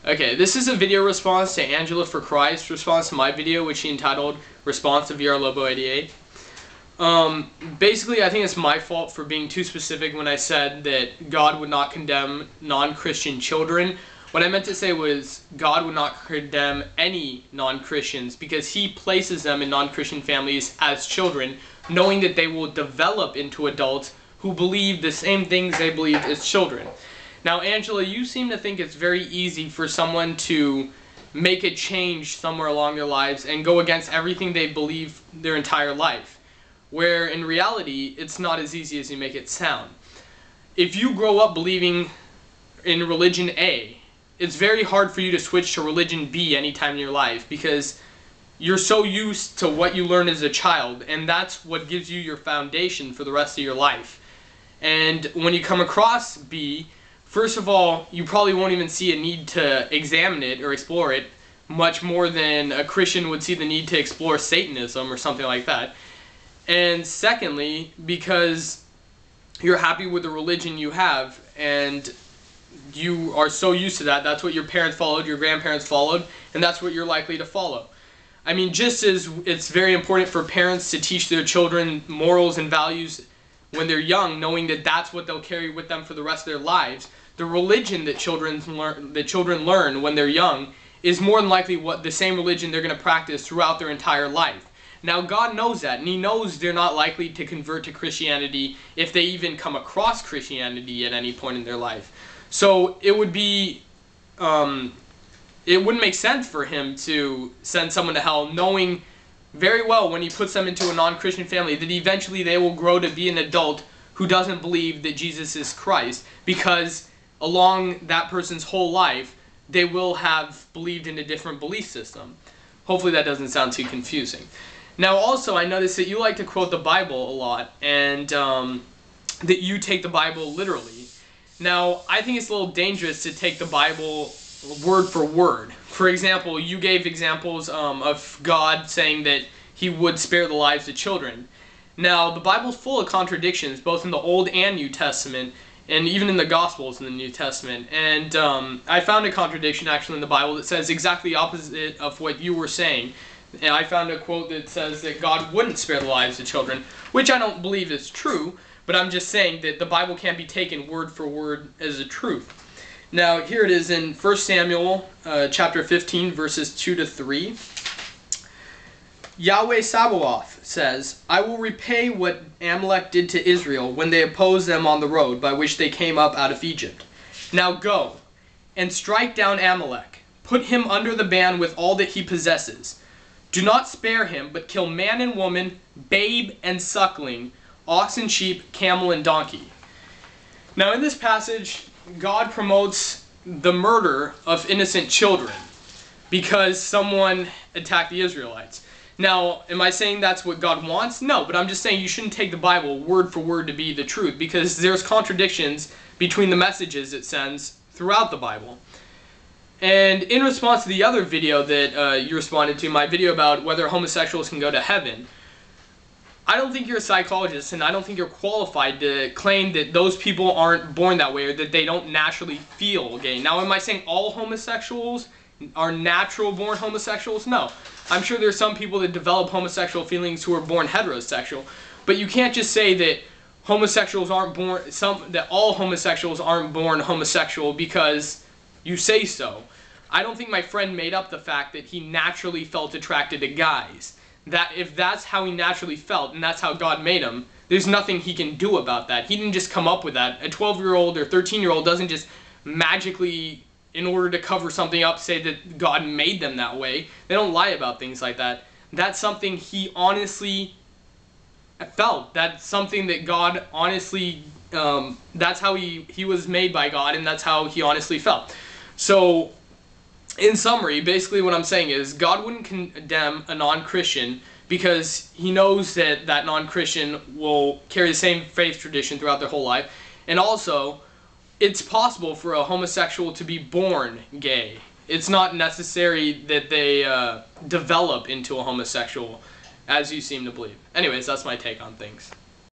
Okay, this is a video response to Angela for Christ's response to my video, which she entitled Response to VRLobo88. Basically, I think it's my fault for being too specific when I said that God would not condemn non-Christian children. What I meant to say was God would not condemn any non-Christians because he places them in non-Christian families as children, knowing that they will develop into adults who believe the same things they believed as children. Now, Angela, you seem to think it's very easy for someone to make a change somewhere along their lives and go against everything they believe their entire life, where in reality, it's not as easy as you make it sound. If you grow up believing in religion A, it's very hard for you to switch to religion B anytime in your life because you're so used to what you learned as a child, and that's what gives you your foundation for the rest of your life. And when you come across B, first of all, you probably won't even see a need to examine it or explore it much more than a Christian would see the need to explore Satanism or something like that. And secondly, because you're happy with the religion you have and you are so used to that, that's what your parents followed, your grandparents followed, and that's what you're likely to follow. I mean, just as it's very important for parents to teach their children morals and values when they're young, knowing that that's what they'll carry with them for the rest of their lives, the religion that children learn when they're young is more than likely the same religion they're going to practice throughout their entire life. Now, God knows that, and he knows they're not likely to convert to Christianity if they even come across Christianity at any point in their life. So it would be, it wouldn't make sense for him to send someone to hell knowing very well when he puts them into a non-Christian family that eventually they will grow to be an adult who doesn't believe that Jesus is Christ, because along that person's whole life they will have believed in a different belief system. Hopefully that doesn't sound too confusing. Now also, I noticed that you like to quote the Bible a lot, and that you take the Bible literally. Now, I think it's a little dangerous to take the Bible word for word. For example, you gave examples of God saying that he would spare the lives of children. Now, the Bible's full of contradictions, both in the Old and New Testament, and even in the Gospels in the New Testament. And I found a contradiction actually in the Bible that says exactly the opposite of what you were saying. And I found a quote that says that God wouldn't spare the lives of children, which I don't believe is true, but I'm just saying that the Bible can't be taken word for word as a truth. Now, here it is in 1 Samuel chapter 15, verses 2 to 3. Yahweh Sabaoth says, I will repay what Amalek did to Israel when they opposed them on the road by which they came up out of Egypt. Now go, and strike down Amalek. Put him under the ban with all that he possesses. Do not spare him, but kill man and woman, babe and suckling, ox and sheep, camel and donkey. Now in this passage, God promotes the murder of innocent children because someone attacked the Israelites. Now, am I saying that's what God wants? No, but I'm just saying you shouldn't take the Bible word for word to be the truth, because there's contradictions between the messages it sends throughout the Bible. And in response to the other video that you responded to, my video about whether homosexuals can go to heaven, I don't think you're a psychologist, and I don't think you're qualified to claim that those people aren't born that way or that they don't naturally feel gay. Now, am I saying all homosexuals are natural born homosexuals? No. I'm sure there's some people that develop homosexual feelings who are born heterosexual, but you can't just say that homosexuals aren't born, that all homosexuals aren't born homosexual because you say so. I don't think my friend made up the fact that he naturally felt attracted to guys. That if that's how he naturally felt and that's how God made him, there's nothing he can do about that. He didn't just come up with that. A 12-year-old or 13-year-old doesn't just magically, in order to cover something up, say that God made them that way. They don't lie about things like that. That's something he honestly felt. That's something that God honestly, that's how he was made by God, and that's how he honestly felt. So, in summary, basically what I'm saying is God wouldn't condemn a non-Christian because he knows that that non-Christian will carry the same faith tradition throughout their whole life. And also, it's possible for a homosexual to be born gay. It's not necessary that they develop into a homosexual, as you seem to believe. Anyways, that's my take on things.